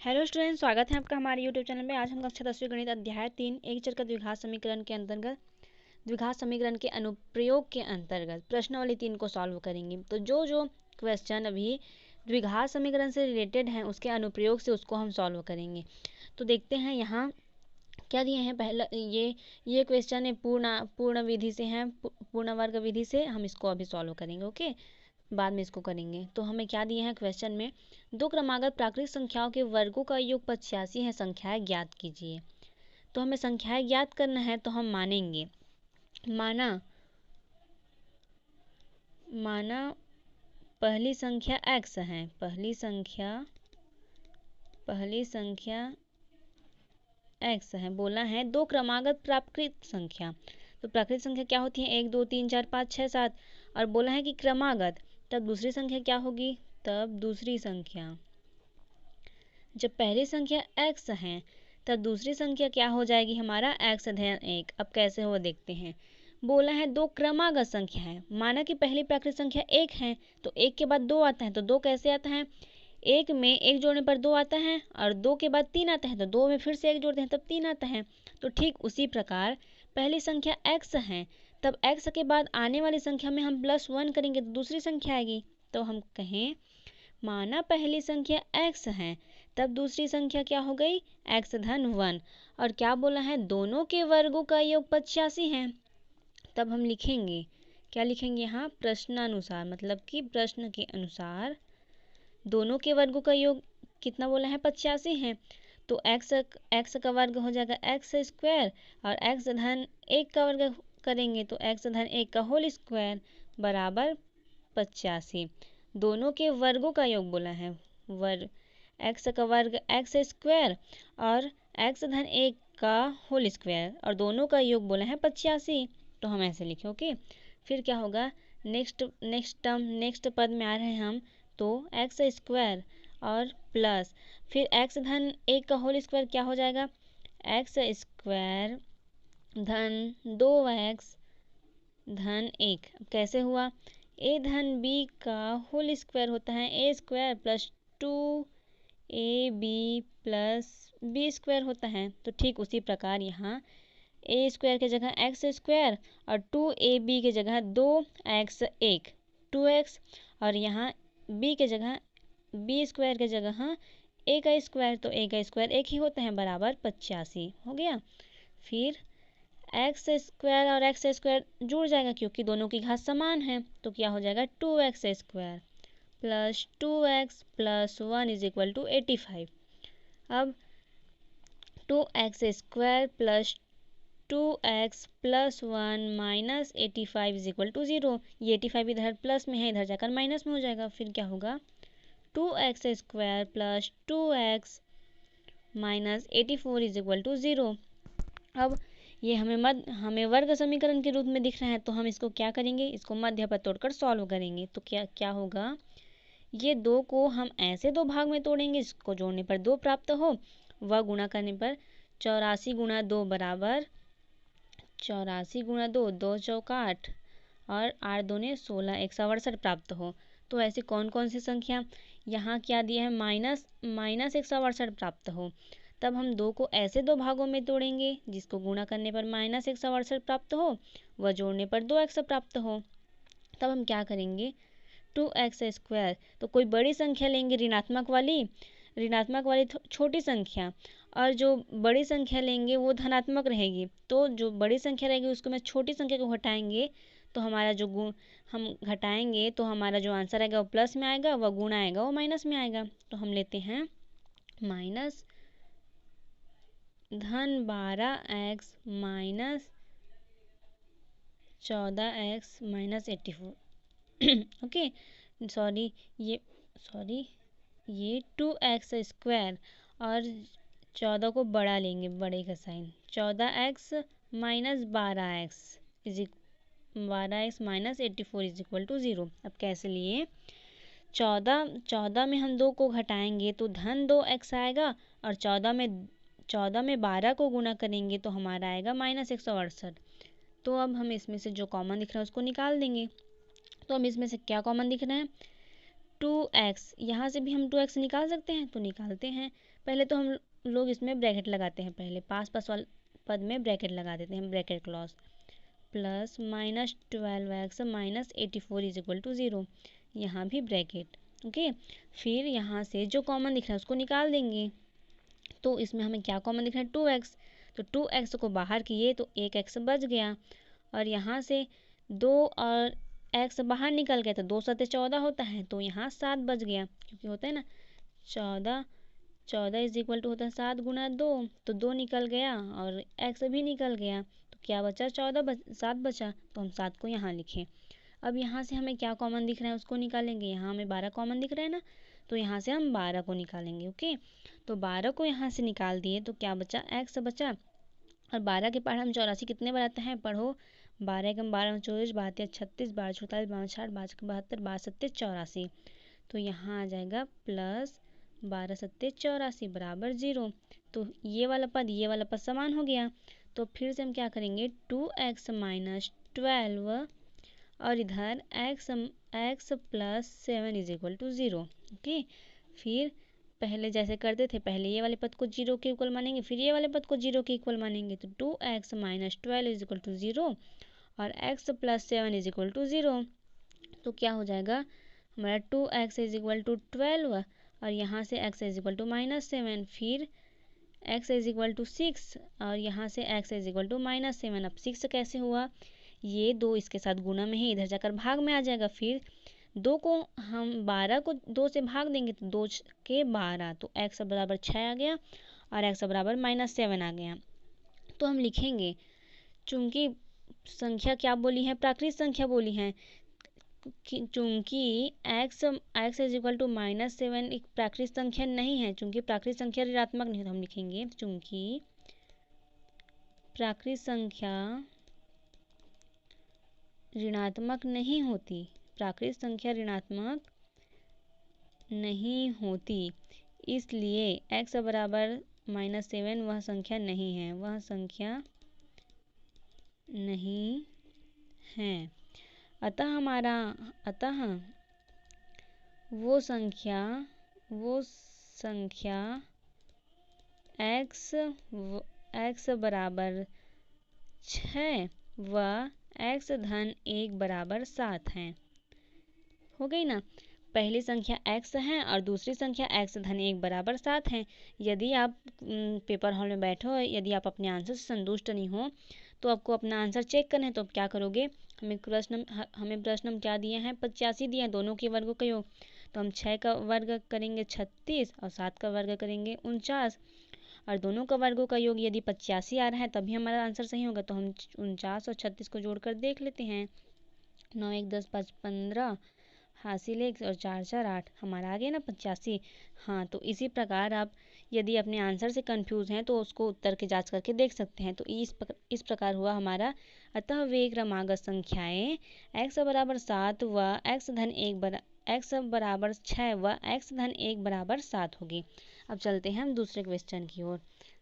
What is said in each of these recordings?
Hello student, स्वागत है आपका हमारे यूट्यूब चैनल में। आज हम कक्षा 10वीं गणित अध्याय 3 एक चर का द्विघात समीकरण के अंतर्गत द्विघात समीकरण के अनुप्रयोग के अंतर्गत प्रश्नावली 3 को सॉल्व करेंगे। तो जो जो क्वेश्चन अभी द्विघात समीकरण से रिलेटेड हैं उसके अनुप्रयोग से उसको हम सॉल्व करेंगे। तो देखते हैं यहाँ क्या दिए हैं। पहला ये क्वेश्चन है पूर्ण विधि से हैं, पूर्ण वर्ग विधि से। हम इसको अभी सॉल्व करेंगे, ओके, बाद में इसको करेंगे। तो हमें क्या दिए हैं क्वेश्चन में, दो क्रमागत प्राकृतिक संख्याओं के वर्गों का योग 85 है, संख्याएं ज्ञात कीजिए। तो हमें संख्याएं ज्ञात करना है, तो हम मानेंगे, माना पहली संख्या x है, पहली संख्या x है। बोला है दो क्रमागत प्राकृतिक संख्या, तो प्राकृतिक संख्या क्या होती है, 1 2 3 4 5 6 7। और बोला है कि क्रमागत, तब दूसरी संख्या क्या होगी, तब दूसरी संख्या, जब पहली संख्या x है तब दूसरी संख्या क्या हो जाएगी, हमारा x अधन 1। अब कैसे हो देखते हैं। बोला है दो क्रमागत संख्या है, माना कि पहली प्राकृतिक संख्या 1 है, तो 1 के बाद 2 आता है, तो 2 कैसे आता है, 1 में 1 जोड़ने पर 2 आता है, और 2 के बाद 3 आता है, तो 2 में फिर से 1 जोड़ते हैं तब 3 आता है। तो ठीक उसी प्रकार पहली संख्या x है, तब x के बाद आने वाली संख्या में हम +1 करेंगे तो दूसरी संख्या आएगी। तो हम कहें माना पहली संख्या x है, तब दूसरी संख्या क्या हो गई, x धन 1। और क्या बोला है, दोनों के वर्गों का योग 85 है। तब हम लिखेंगे, क्या लिखेंगे यहाँ, प्रश्नानुसार, मतलब कि प्रश्न के अनुसार दोनों के वर्गों का योग कितना बोला है, 85 है। तो x का वर्ग हो जाएगा x स्क्वायर, और x धन 1 का वर्ग करेंगे तो x धन 1 का होल स्क्वायर बराबर 85। दोनों के वर्गों का योग बोला है, वर्ग x का वर्ग x स्क्वायर और x धन 1 का होल स्क्वायर, और दोनों का योग बोला है 85। तो हम ऐसे लिखें, ओके। फिर क्या होगा, नेक्स्ट पद में आ रहे हैं हम, तो एक्स स्क्वायर और प्लस फिर x धन 1 का होल स्क्वायर क्या हो जाएगा, एक्स स्क्वायर धन 2x धन 1। कैसे हुआ, a धन b का होल स्क्वायर होता है a square plus 2ab plus b square होता है। तो ठीक उसी प्रकार यहाँ a स्क्वायर की जगह x स्क्वायर और 2ab की जगह 2x 2x, और यहाँ b के जगह b स्क्वायर की जगह a का स्क्वायर, तो a का स्क्वायर 1 ही होता है बराबर 85 हो गया। फिर एक्स स्क्वायर और एक्स स्क्वायर जुड़ जाएगा क्योंकि दोनों की घात समान है, तो क्या हो जाएगा 2x square plus 2x plus 1 is equal to 85। अब 2x square plus 2x plus 1 minus 85 is equal to 0। ये 85 इधर प्लस में है, इधर जाकर माइनस में हो जाएगा। फिर क्या होगा, 2x square plus 2x minus 84 is equal to 0। अब ये हमें वर्ग समीकरण के रूप में दिख रहा है, तो हम इसको क्या करेंगे, इसको मध्य पद तोड़कर सॉल्व करेंगे। तो क्या होगा, ये 2 को हम ऐसे 2 भाग में तोड़ेंगे जिसको जोड़ने पर 2 प्राप्त हो, व गुणा करने पर 84 गुणा 2 बराबर 84 गुणा 2, 2 चौका 8 और 8 दूने 16, 168 प्राप्त हो। तो ऐसी कौन कौन सी संख्या, यहाँ क्या दिया है, माइनस 168 प्राप्त हो। तब हम 2 को ऐसे 2 भागों में तोड़ेंगे जिसको गुणा करने पर माइनस 168 प्राप्त हो व जोड़ने पर 2x प्राप्त हो। तब हम क्या करेंगे, 2x स्क्वायर, तो कोई बड़ी संख्या लेंगे ऋणात्मक वाली छोटी संख्या, और जो बड़ी संख्या लेंगे वो धनात्मक रहेगी। तो जो बड़ी संख्या रहेगी उसको मैं छोटी संख्या को घटाएंगे, तो हमारा जो गुण हम घटाएंगे तो हमारा जो आंसर आएगा वो प्लस में आएगा, व गुणा आएगा वो माइनस में आएगा। तो हम लेते हैं माइनस धन 12x minus 14x minus 84 okay, ये 2x स्क्वायर और 14 को बड़ा लेंगे, बड़े का sign, 14x minus 12x minus 84 is equal to 0। अब कैसे लिए, 14 में हम 2 को घटाएंगे तो धन 2x आएगा, और 14 में 12 को गुणा करेंगे तो हमारा आएगा माइनस 168। तो अब हम इसमें से जो कॉमन दिख रहा है उसको निकाल देंगे। तो हम इसमें से क्या कॉमन दिख रहा है, 2x, यहाँ से भी हम 2x निकाल सकते हैं, तो निकालते हैं। पहले तो हम लोग इसमें ब्रैकेट लगाते हैं, पहले पास पास वाले पद में ब्रैकेट लगा देते हैं, bracket close, plus minus 12x minus 84 is equal to 0, यहाँ भी ब्रैकेट। ओके, फिर यहाँ से जो कॉमन दिख रहा है उसको निकाल देंगे। तो इसमें हमें क्या कॉमन दिख रहा है, 2x, तो 2x को बाहर किए तो एक x बच गया, और यहाँ से 2 और x बाहर निकल गया तो 2 सत्ते 14 होता है, तो यहाँ 7 बच गया, क्योंकि होता है ना 14 इज इक्वल टू होता है 7 गुना 2, तो 2 निकल गया और x भी निकल गया, तो क्या बचा 7 बचा, तो हम 7 को यहाँ लिखें। अब यहाँ से हमें क्या कॉमन दिख रहा है उसको निकालेंगे, यहाँ हमें 12 कॉमन दिख रहा है ना, तो यहाँ से हम 12 को निकालेंगे। ओके, तो 12 को यहाँ से निकाल दिए तो क्या बचा, x बचा, और 12 के पहाड़ हम 84 कितने बार आते हैं, पढ़ो, 12 एकम 12 24 12 36 12 44 12 60 12 72 12 सत्ते 84, तो यहाँ आ जाएगा प्लस 12 सत्ते 84 बराबर 0। तो ये वाला पद समान हो गया। तो फिर से हम क्या करेंगे, 2x माइनस 12 और इधर x plus 7 is equal to 0। Okay, फिर पहले जैसे करते थे, पहले ये वाले पद को 0 के इक्वल मानेंगे, फिर ये वाले पद को 0 के इक्वल मानेंगे, तो 2x minus 12 is equal to 0 और x plus 7 is equal to 0। तो क्या हो जाएगा हमारा, 2x इज इक्वल टू 12 और यहाँ से x is equal to minus 7, फिर x इज इक्वल टू 6 और यहाँ से x is equal to minus 7। अब 6 कैसे हुआ, ये 2 इसके साथ गुना में है, इधर जाकर भाग में आ जाएगा, फिर 2 को हम 12 को 2 से भाग देंगे तो 2 के 12, तो x बराबर 6 आ गया और x बराबर माइनस 7 आ गया। तो हम लिखेंगे, चूंकि संख्या क्या बोली है, प्राकृत संख्या बोली है, चूंकि x is equal to minus 7 एक प्राकृत संख्या नहीं है, चूंकि प्राकृत संख्या ऋणात्मक नहीं है, तो हम लिखेंगे चूंकि प्राकृत संख्या ऋणात्मक नहीं होती, प्राकृत संख्या ऋणात्मक नहीं होती, इसलिए x बराबर माइनस 7 वह संख्या नहीं है, वह संख्या नहीं है। अतः वो संख्या x बराबर 6 व x धन 1 बराबर 7 है। हो गई ना, पहली संख्या x है और दूसरी संख्या x धन 1 बराबर 7 है। यदि आप पेपर हॉल में बैठे हो, यदि आप अपने आंसर से संतुष्ट नहीं हो, तो आपको अपना आंसर चेक करना है, तो आप क्या करोगे, हमें प्रश्न क्या दिए हैं, 85 दिए हैं, दोनों के वर्गों का योग, तो हम 6 का वर्ग करेंगे 36 और 7 का वर्ग करेंगे 49, और दोनों का वर्गों का योग यदि 85 आ रहा है तभी हमारा आंसर सही होगा। तो हम 49 और 36 को जोड़कर देख लेते हैं, 9 1 10 5 15 हासिल 1 और 4 4 8, हमारा आ गया ना 85। हाँ, तो इसी प्रकार आप यदि अपने आंसर से कंफ्यूज हैं तो उसको उत्तर की जांच करके देख सकते हैं। तो इस प्रकार हुआ हमारा, अतः वे क्रमागत संख्याएं x बराबर 7 व x धन 1 x बराबर 6 व x धन 1 बराबर 7 होगी। अब चलते हैं हम दूसरे क्वेश्चन की ओर।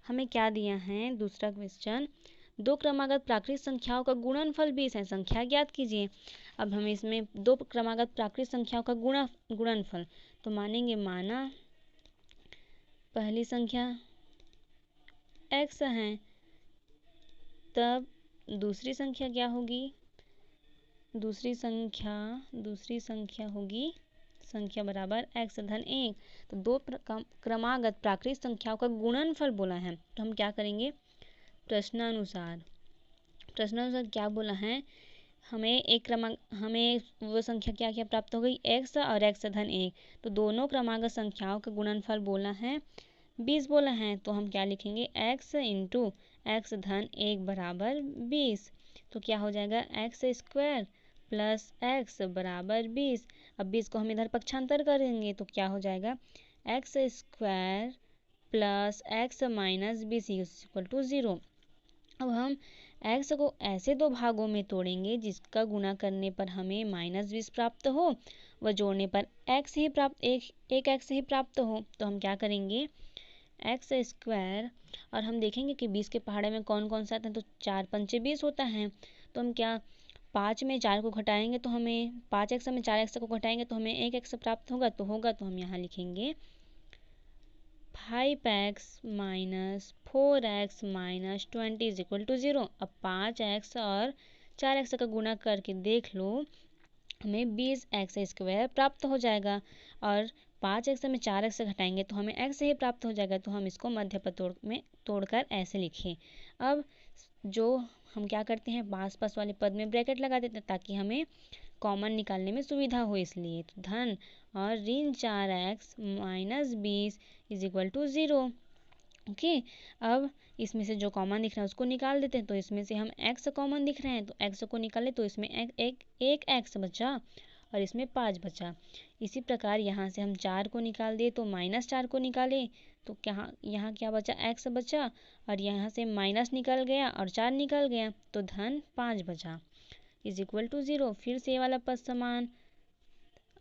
हमें क्या दिया है, दूसरा क्वेश्चन, दो क्रमागत प्राकृत संख्याओं का गुणनफल 20 है, संख्या ज्ञात कीजिए। अब हम इसमें दो क्रमागत प्राकृत संख्याओं का गुणनफल तो मानेंगे, माना पहली संख्या x है, तब दूसरी संख्या क्या होगी, दूसरी संख्या होगी संख्या बराबर x धन 1। तो दो क्रमागत प्राकृत संख्याओं का गुणनफल बोला है, तो हम क्या करेंगे, प्रश्नानुसार क्या बोला है, हमें वो संख्या क्या क्या प्राप्त हो गई, x और x धन 1, तो दोनों क्रमागत संख्याओं का गुणनफल बोला है 20 बोला है, तो हम क्या लिखेंगे, x इंटू x धन 1 बराबर 20, तो क्या हो जाएगा, x स्क्वायर प्लस x बराबर 20। अब 20 को हम इधर पक्षांतर करेंगे तो क्या हो जाएगा, x square plus x minus 20 equal to 0। अब हम x को ऐसे दो भागों में तोड़ेंगे जिसका गुणा करने पर हमें माइनस 20 प्राप्त हो व जोड़ने पर x ही प्राप्त एक x ही प्राप्त हो। तो हम क्या करेंगे, x स्क्वायर, और हम देखेंगे कि 20 के पहाड़े में कौन कौन सा आता है, तो 4 पंचे 20 होता है, तो हम क्या 5 में 4 को घटाएंगे तो हमें 5x में 4x को घटाएंगे तो हमें 1x प्राप्त होगा, तो हम यहाँ लिखेंगे 5x minus 4x minus 20 is equal to 0। अब 5x और 4x का गुणा करके देख लो, हमें 20x स्क्वायर प्राप्त हो जाएगा, और 5x में 4x घटाएंगे तो हमें x ही प्राप्त हो जाएगा। तो हम इसको मध्य पद में तोड़कर ऐसे लिखें। अब जो हम क्या करते हैं, पास पास वाले पद में ब्रैकेट लगा देते हैं ताकि हमें कॉमन निकालने में सुविधा हो, इसलिए तो धन और ऋण 4x minus 20 is equal to 0। Okay, अब इसमें से जो कॉमन दिख रहा है उसको निकाल देते हैं। तो इसमें से हम x कॉमन दिख रहे हैं तो x को निकाले तो इसमें एक x बचा और इसमें 5 बचा। इसी प्रकार यहाँ से हम 4 को निकाल दिए तो माइनस 4 को निकाले तो क्या यहाँ क्या बचा, x बचा, और यहाँ से माइनस निकल गया और 4 निकल गया तो धन 5 बचा इज इक्वल टू 0। फिर से ये वाला पद समान,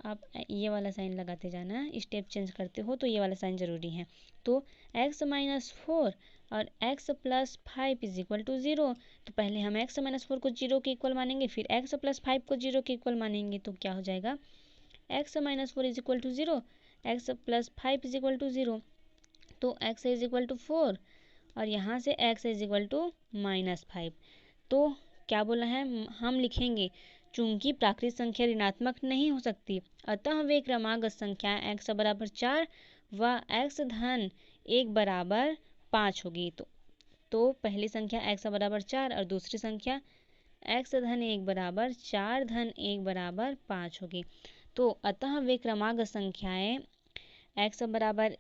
आप ये वाला साइन लगाते जाना, स्टेप चेंज करते हो तो ये वाला साइन ज़रूरी है। तो x माइनस 4 और x plus 5 is equal to 0। तो पहले हम x माइनस 4 को 0 के इक्वल मानेंगे, फिर x प्लस 5 को 0 के इक्वल मानेंगे, तो क्या हो जाएगा, x minus 4 is equal to 0, x plus 5 is equal to 0। तो x इज इक्वल टू 4 और यहाँ से x is equal to minus 5। तो क्या बोला है, हम लिखेंगे चूंकि प्राकृत संख्या ऋणात्मक नहीं हो सकती, अतः वे क्रमागत संख्या x बराबर 4 व x धन 1 बराबर 5 होगी। तो पहली संख्या x बराबर 4 और दूसरी संख्या x धन 1 बराबर 4 धन 1 बराबर 5 होगी। तो अतः वे क्रमागत संख्याएं x बराबर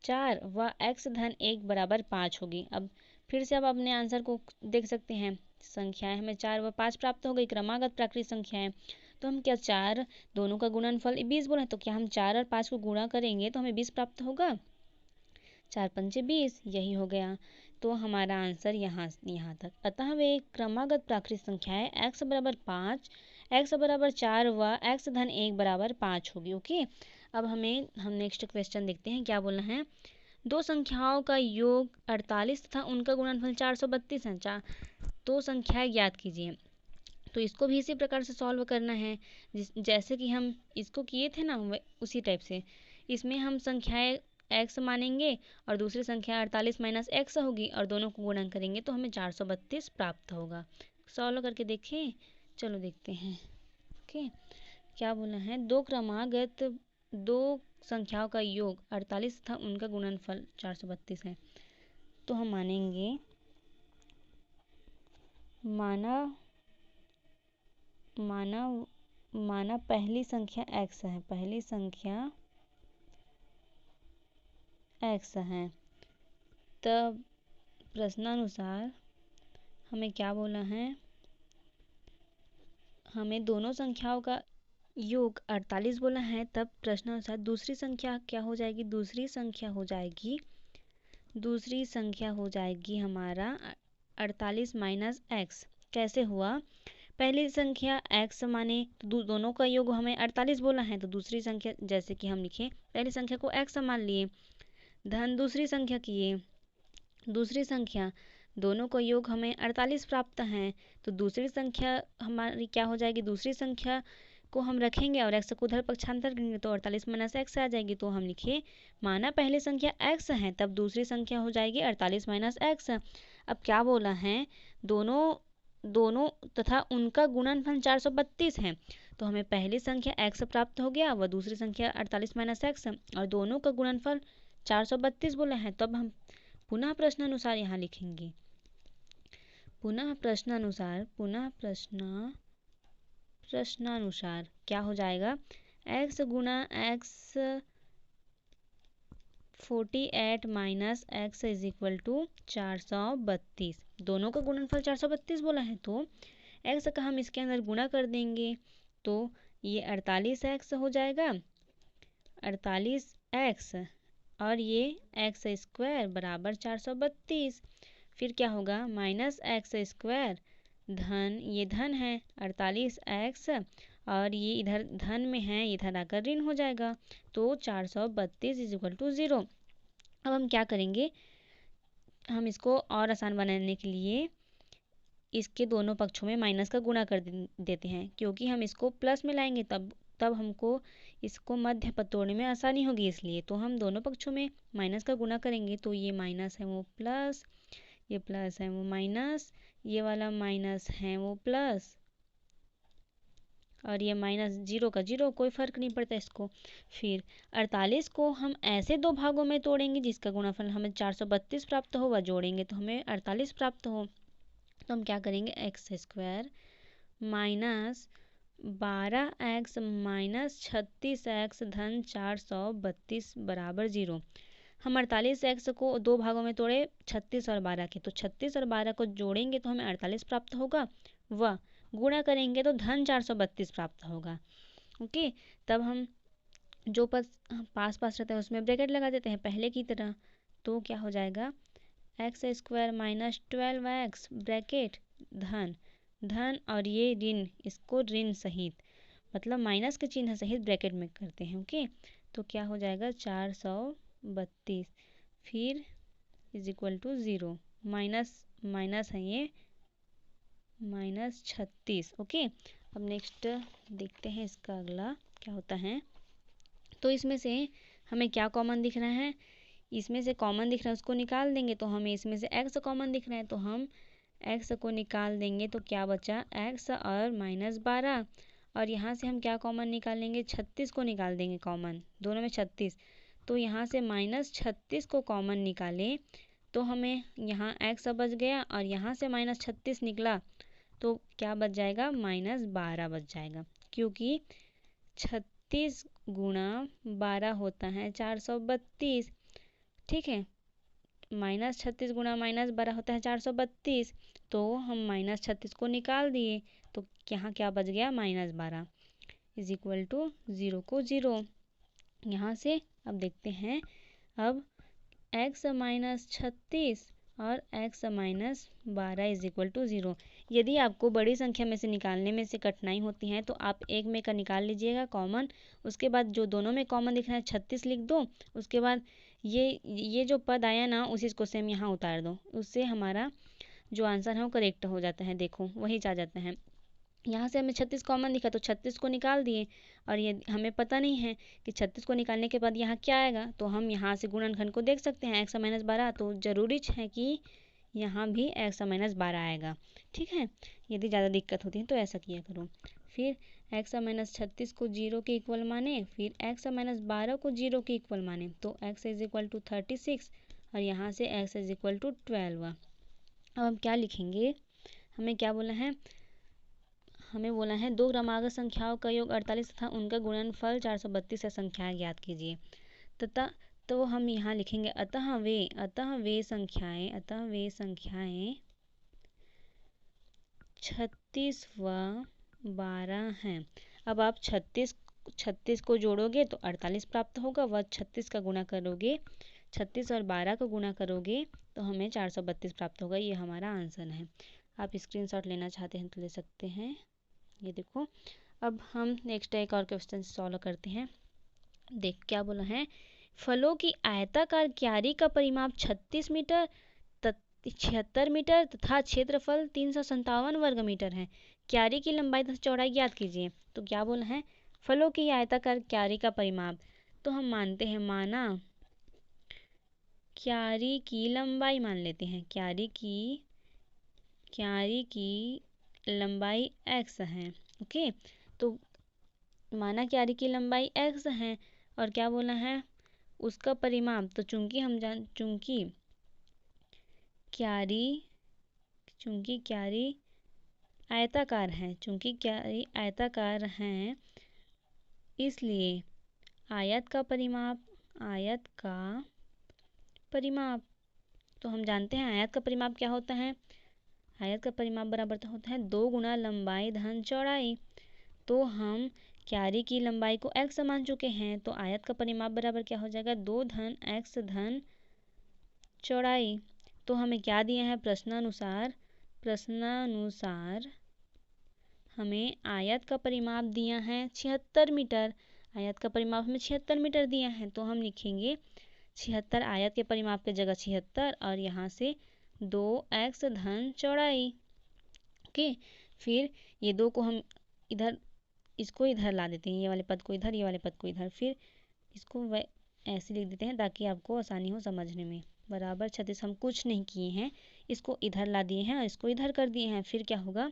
4 व x धन 1 बराबर 5 होगी। अब फिर से अब अपने आंसर को देख सकते हैं, संख्याएं हमें 4 व 5 प्राप्त हो गई, क्रमागत प्राकृत संख्याएं। तो हम क्या 4 दोनों का गुणनफल 20 बोला, तो क्या हम 4 और 5 को गुणा करेंगे तो हमें 20 प्राप्त होगा, 4 पंचे 20, यही हो गया। तो हमारा आंसर यहाँ तक। अतः वे क्रमागत प्राकृत संख्याएं x बराबर 5, x बराबर 4 व x धन 1 बराबर 5 होगी। ओके, अब हम नेक्स्ट क्वेश्चन देखते हैं क्या बोलना है। दो संख्याओं का योग 48 तथा उनका गुणनफल 432 है। दो संख्याएं ज्ञात कीजिए। तो इसको भी इसी प्रकार से सॉल्व करना है जैसे कि हम इसको किए थे ना, उसी टाइप से। इसमें हम संख्याएं x मानेंगे और दूसरी संख्या 48 माइनस x होगी और दोनों को गुणन करेंगे तो हमें 432 प्राप्त होगा। सॉल्व करके देखें, चलो देखते हैं। ओके, क्या बोला है, दो संख्याओं का योग 48 तथा उनका गुणनफल 432 है। तो हम मानेंगे, माना पहली संख्या x है, पहली संख्या x है, तब प्रश्नानुसार हमें क्या बोला है, हमें दोनों संख्याओं का योग 48 बोला है। तब प्रश्नानुसार दूसरी संख्या क्या हो जाएगी, दूसरी संख्या हो जाएगी हमारा 48 माइनस x। कैसे हुआ, पहली संख्या x माने तो दोनों का योग हमें 48 बोला है, तो दूसरी संख्या जैसे कि हम लिखें, पहली संख्या को x मान लिए, धन दूसरी संख्या किए, दूसरी संख्या दोनों का योग हमें 48 प्राप्त है, तो दूसरी संख्या हमारी क्या हो जाएगी, दूसरी संख्या को हम रखेंगे और x को उधर पक्षांतर करेंगे तो 48 माइनस x आ जाएगी। तो हम लिखे, माना पहली संख्या x है तब दूसरी संख्या हो जाएगी 48 माइनस x। अब क्या बोला है, दोनों तथा उनका गुणनफल 432 है, तो हमें पहली संख्या x प्राप्त हो गया व दूसरी संख्या 48 माइनस x और दोनों का गुणनफल 432 बोला है। तब हम पुनः प्रश्नानुसार यहाँ लिखेंगे, प्रश्नानुसार क्या हो जाएगा, x गुना x 48 minus x is equal to 432। दोनों का गुणनफल 432 बोला है, तो x का हम इसके अंदर गुणा कर देंगे तो ये 48x हो जाएगा, 48x और ये x स्क्वायर बराबर 432। फिर क्या होगा, माइनस एक्स स्क्वायर धन, ये धन है 48x और ये इधर धन में है, इधर आकर ऋण हो जाएगा, तो 432 इज इक्वल टू 0। अब हम क्या करेंगे, हम इसको और आसान बनाने के लिए इसके दोनों पक्षों में माइनस का गुणा कर देते हैं, क्योंकि हम इसको प्लस में लाएंगे तब तब हमको इसको मध्य पद तोड़ने में आसानी होगी, इसलिए तो हम दोनों पक्षों में माइनस का गुणा करेंगे। तो ये माइनस है वो प्लस, ये प्लस है वो माइनस, ये वाला माइनस है वो प्लस, और ये माइनस जीरो का जीरो, कोई फ़र्क नहीं पड़ता इसको। फिर 48 को हम ऐसे दो भागों में तोड़ेंगे जिसका गुणाफल हमें 432 प्राप्त हो, वह जोड़ेंगे तो हमें 48 प्राप्त हो। तो हम क्या करेंगे, x square minus 12x minus 36x धन 432 बराबर 0। हम 48x को दो भागों में तोड़े 36 और 12 के, तो 36 और 12 को जोड़ेंगे तो हमें 48 प्राप्त होगा, व गुणा करेंगे तो धन 432 प्राप्त होगा। ओके, तब हम जो पद पास पास रहता है उसमें ब्रैकेट लगा देते हैं पहले की तरह। तो क्या हो जाएगा, x square minus 12x bracket धन धन और ये ऋण, इसको ऋण सहित मतलब माइनस के चिन्ह सहित ब्रैकेट में करते हैं। ओके, तो क्या हो जाएगा 432, फिर is equal to 0, minus minus है ये माइनस 36। ओके, अब नेक्स्ट देखते हैं इसका अगला क्या होता है। तो इसमें से हमें क्या कॉमन दिख रहा है, इसमें से कॉमन दिख रहा है उसको निकाल देंगे, तो हमें इसमें से x कॉमन दिख रहा है तो हम x को निकाल देंगे, तो क्या बचा x और माइनस 12, और यहाँ से हम क्या कॉमन निकालेंगे, 36 को निकाल देंगे कॉमन, दोनों में 36, तो यहाँ से माइनस 36 को कॉमन निकालें तो हमें यहाँ x बच गया और यहाँ से माइनस 36 निकला तो क्या बच जाएगा, माइनस 12 बच जाएगा, क्योंकि 36 गुणा 12 होता है 432। ठीक है, माइनस 36 गुणा माइनस 12 होता है 432, तो हम माइनस 36 को निकाल दिए तो यहाँ क्या बच गया, माइनस 12 इज इक्वल टू 0 को 0। यहाँ से अब देखते हैं, अब x माइनस 36 और x minus 12 is equal to 0। यदि आपको बड़ी संख्या में से निकालने में से कठिनाई होती है तो आप एक में का निकाल लीजिएगा कॉमन, उसके बाद जो दोनों में कॉमन दिख रहा है 36 लिख दो, उसके बाद ये जो पद आया ना उसी को सेम यहाँ उतार दो, उससे हमारा जो आंसर है वो करेक्ट हो जाता है। देखो वही आ जाता है, यहाँ से हमें 36 कॉमन दिखा तो 36 को निकाल दिए, और ये हमें पता नहीं है कि 36 को निकालने के बाद यहाँ क्या आएगा, तो हम यहाँ से गुणनखंड को देख सकते हैं x माइनस 12, तो ज़रूरी है कि यहाँ भी x माइनस 12 आएगा। ठीक है, यदि ज़्यादा दिक्कत होती है तो ऐसा किया करो। फिर x माइनस 36 को 0 के इक्वल माने, फिर x माइनस 12 को 0 के इक्वल माने, तो x इज इक्वल टू 36 और यहाँ से x इज इक्वल टू 12। अब हम क्या लिखेंगे, हमें क्या बोला है, हमें बोला है दो क्रमागत संख्याओं का योग 48 तथा उनका गुणनफल 432 है, संख्याएं ज्ञात कीजिए। तथा तो हम यहाँ लिखेंगे अतः वे संख्याएं 36 व 12 हैं। अब आप 36 को जोड़ोगे तो 48 प्राप्त होगा, व 36 का गुणा करोगे, 36 और 12 का गुणा करोगे तो हमें 432 प्राप्त होगा। ये हमारा आंसर है। आप स्क्रीनशॉट लेना चाहते हैं तो ले सकते हैं। ये देखो, अब हम नेक्स्ट एक और क्वेश्चन सॉल्व करते हैं। देख क्या बोला है, फलों की आयताकार क्यारी का परिमाप 36 मीटर 76 मीटर तथा क्षेत्रफल 357 वर्ग मीटर है। क्यारी की लंबाई तथा चौड़ाई ज्ञात कीजिए। तो क्या बोला है, फलों की आयताकार क्यारी का परिमाप, तो हम मानते हैं, माना क्यारी की लंबाई मान लेते हैं, क्यारी की लंबाई x है। ओके, तो माना क्यारी की लंबाई x है और क्या बोला है उसका परिमाप, तो चूंकि क्यारी आयताकार है, इसलिए आयत का परिमाप, तो हम जानते हैं आयत का परिमाप क्या होता है, आयत का परिमाप बराबर होता है 2 गुना लंबाई धन चौड़ाई। तो हम क्यारी की लंबाई को x मान चुके हैं, तो आयत का परिमाप बराबर क्या हो जाएगा, 2 धन x धन चौड़ाई। तो हमें क्या दिया है, प्रश्नानुसार हमें आयत का परिमाप दिया है 76 मीटर, आयत का परिमाप हमें 76 मीटर दिया है, तो हम लिखेंगे 76 आयत के परिमाप की जगह 76 और यहाँ से 2x धन चौड़ाई। ओके। फिर ये 2 को हम इधर, इसको इधर ला देते हैं, ये वाले पद को इधर, ये वाले पद को इधर। फिर इसको ऐसे लिख देते हैं ताकि आपको आसानी हो समझने में। बराबर 36 हम कुछ नहीं किए हैं, इसको इधर ला दिए हैं और इसको इधर कर दिए हैं। फिर क्या होगा,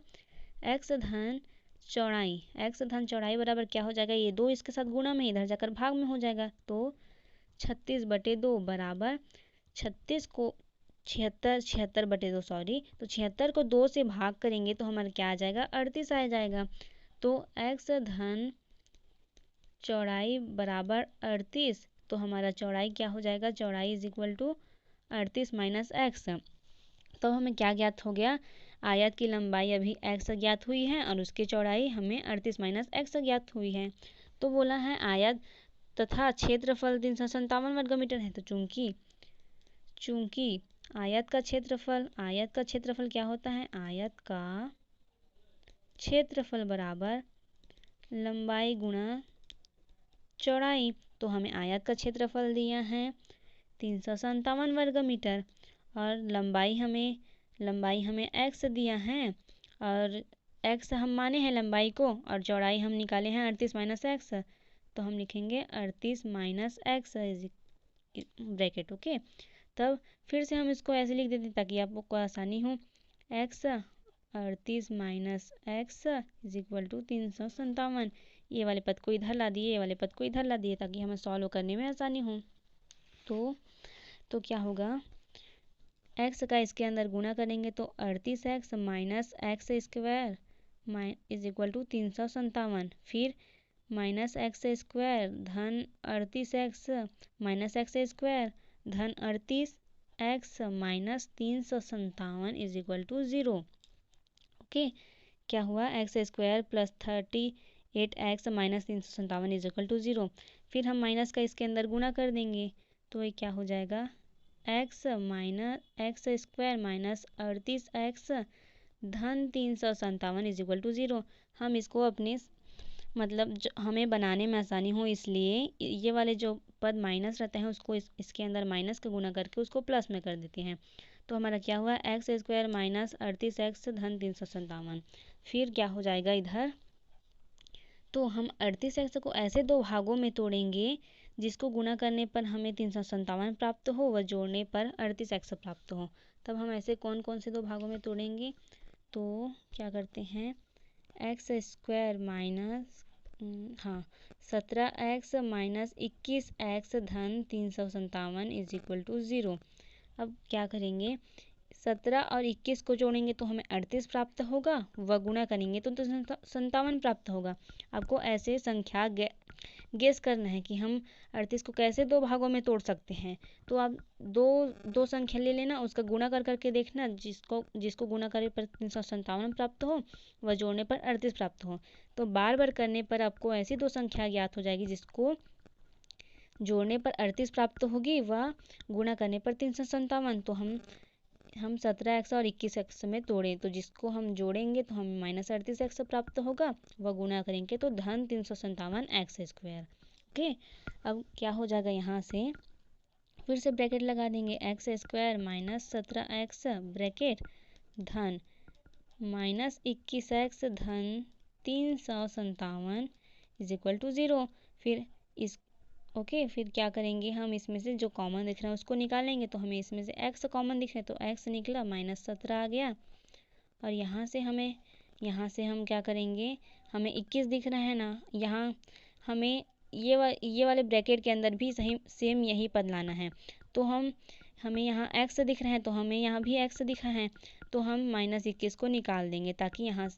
x धन चौड़ाई, x धन चौड़ाई बराबर क्या हो जाएगा, ये 2 इसके साथ गुणा में इधर जाकर भाग में हो जाएगा। तो 36/2 बराबर 36 को 76/2 सॉरी, तो 76 को 2 से भाग करेंगे तो हमारा क्या आ जाएगा, 38 आ जाएगा। तो x धन चौड़ाई बराबर 38, तो हमारा चौड़ाई क्या हो जाएगा, चौड़ाई is equal to 38 minus x. तो हमें क्या ज्ञात हो गया, आयत की लंबाई अभी x ज्ञात हुई है और उसकी चौड़ाई हमें 38 माइनस एक्स ज्ञात हुई है। तो बोला है आयत तथा क्षेत्रफल 357 वर्ग मीटर है। तो चूंकि आयत का क्षेत्रफल क्या होता है, आयत का क्षेत्रफल बराबर लंबाई गुणा चौड़ाई। तो हमें आयत का क्षेत्रफल दिया है 357 वर्ग मीटर और लंबाई हमें x दिया है और x हम माने हैं लंबाई को और चौड़ाई हम निकाले हैं 38 माइनस एक्स। तो हम लिखेंगे 38 माइनस एक्स ब्रैकेट। ओके, तब फिर से हम इसको ऐसे लिख देते हैं ताकि आपको आसानी हो। x 38 minus x is equal to 357, ये वाले पद को इधर ला दिए, ये वाले पद को इधर ला दिए ताकि हमें सॉल्व करने में आसानी हो। तो क्या होगा, x का इसके अंदर गुणा करेंगे तो 38x minus x square is equal to 357, फिर माइनस एक्स स्क्वायर धन 38x माइनस एक्स स्क्वायर धन 38x minus 357 is equal to 0। Okay, क्या हुआ, x square plus 38x minus 357 is equal to 0। फिर हम माइनस का इसके अंदर गुणा कर देंगे तो ये क्या हो जाएगा, एक्स स्क्वायर माइनस 38x धन 357 इज इक्वल टू 0। हम इसको अपने मतलब हमें बनाने में आसानी हो इसलिए ये वाले जो पद माइनस रहते हैं उसको इसके अंदर माइनस का गुणा करके उसको प्लस में कर देते हैं। तो हमारा क्या हुआ, एक्स स्क्वायर माइनस 38x धन 357। फिर क्या हो जाएगा इधर, तो हम 38x को ऐसे 2 भागों में तोड़ेंगे जिसको गुणा करने पर हमें 357 प्राप्त हो व जोड़ने पर 38x प्राप्त हो। तब हम ऐसे कौन कौन से 2 भागों में तोड़ेंगे, तो क्या करते हैं, x square minus 17x minus 21x धन 357 इज इक्वल टू 0। अब क्या करेंगे, 17 और 21 को जोड़ेंगे तो हमें 38 प्राप्त होगा व गुणा करेंगे तो 57 प्राप्त होगा। आपको ऐसे संख्या गेस करना है कि हम 38 को कैसे 2 भागों में तोड़ सकते हैं। तो आप दो संख्या ले लेना, उसका गुणा कर करके देखना, जिसको गुणा करे पर 357 प्राप्त हो व जोड़ने पर 38 प्राप्त हो। तो बार बार करने पर आपको ऐसी 2 संख्या ज्ञात हो जाएगी जिसको जोड़ने पर 38 प्राप्त होगी व गुणा करने पर 357। तो हम 17x और 21x में तोड़ें तो जिसको हम जोड़ेंगे तो हमें माइनस 38x प्राप्त होगा व गुणा करेंगे तो धन 357 एक्स स्क्वायर। ओके, अब क्या हो जाएगा, यहाँ से फिर से ब्रैकेट लगा देंगे, x square minus 17x bracket धन माइनस 21x धन 357 इज इक्वल टू 0। फिर फिर क्या करेंगे, हम इसमें से जो कॉमन दिख रहा है उसको निकालेंगे तो हमें इसमें से x कॉमन दिख रहा है तो x निकला, माइनस 17 आ गया। और यहाँ से हम क्या करेंगे, हमें 21 दिख रहा है ना, यहाँ हमें ये वाले ब्रैकेट के अंदर भी सेम यही पद लाना है। तो हमें यहाँ x दिख रहा है तो हमें यहाँ भी x दिखा है, तो हम माइनस 21 को निकाल देंगे ताकि यहाँ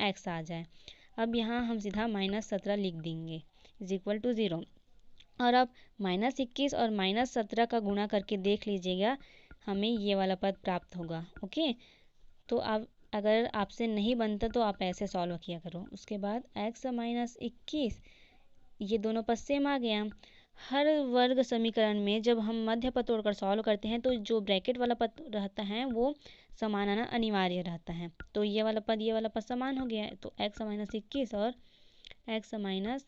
x आ जाए। अब यहाँ हम सीधा माइनस 17 लिख देंगे इज इक्वल टू 0। और अब माइनस 21 और माइनस 17 का गुणा करके देख लीजिएगा, हमें ये वाला पद प्राप्त होगा। ओके, तो अब अगर आपसे नहीं बनता तो आप ऐसे सॉल्व किया करो। उसके बाद x माइनस 21, ये दोनों पद सेम आ गया। हर वर्ग समीकरण में जब हम मध्य पद तोड़कर सॉल्व करते हैं तो जो ब्रैकेट वाला पद रहता है वो समान आना अनिवार्य रहता है। तो ये वाला पद समान हो गया है, तो x माइनस 21 और x minus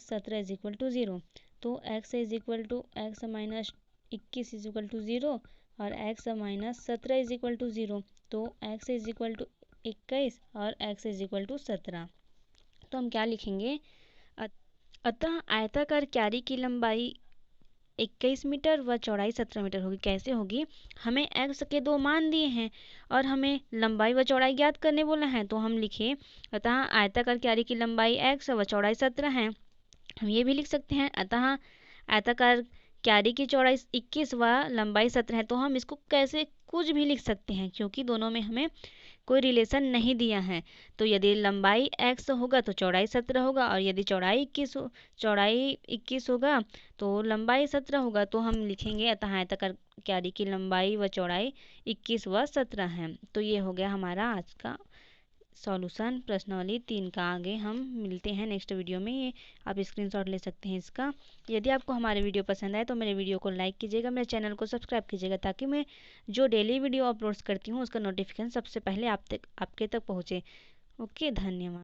17 is equal to 0। तो x minus 21 is equal to 0 और x minus 17 is equal to 0। तो x इज इक्वल टू 21 और x इज इक्वल टू 17। तो हम क्या लिखेंगे, अतः आयताकार क्यारी की लंबाई 21 मीटर व चौड़ाई 17 मीटर होगी। कैसे होगी, हमें x के दो मान दिए हैं और हमें लंबाई व चौड़ाई ज्ञात करने बोला है। तो हम लिखे अतः आयताकार क्यारी की लंबाई x व चौड़ाई 17 है। हम ये भी लिख सकते हैं अतः आयताकार क्यारी की चौड़ाई 21 व लंबाई 17 है। तो हम इसको कैसे कुछ भी लिख सकते हैं क्योंकि दोनों में हमें कोई रिलेशन नहीं दिया है। तो यदि लंबाई x होगा तो चौड़ाई 17 होगा, और यदि चौड़ाई 21 होगा तो लंबाई 17 होगा। तो हम लिखेंगे अतः आयताकार क्यारी की लंबाई व चौड़ाई 21 व 17 है। तो ये हो गया हमारा आज का सॉल्यूशन प्रश्नावली 3 का। आगे हम मिलते हैं नेक्स्ट वीडियो में। ये आप स्क्रीनशॉट ले सकते हैं इसका। यदि आपको हमारे वीडियो पसंद आए तो मेरे वीडियो को लाइक कीजिएगा, मेरे चैनल को सब्सक्राइब कीजिएगा, ताकि मैं जो डेली वीडियो अपलोड्स करती हूँ उसका नोटिफिकेशन सबसे पहले आपके तक पहुँचे। ओके, धन्यवाद।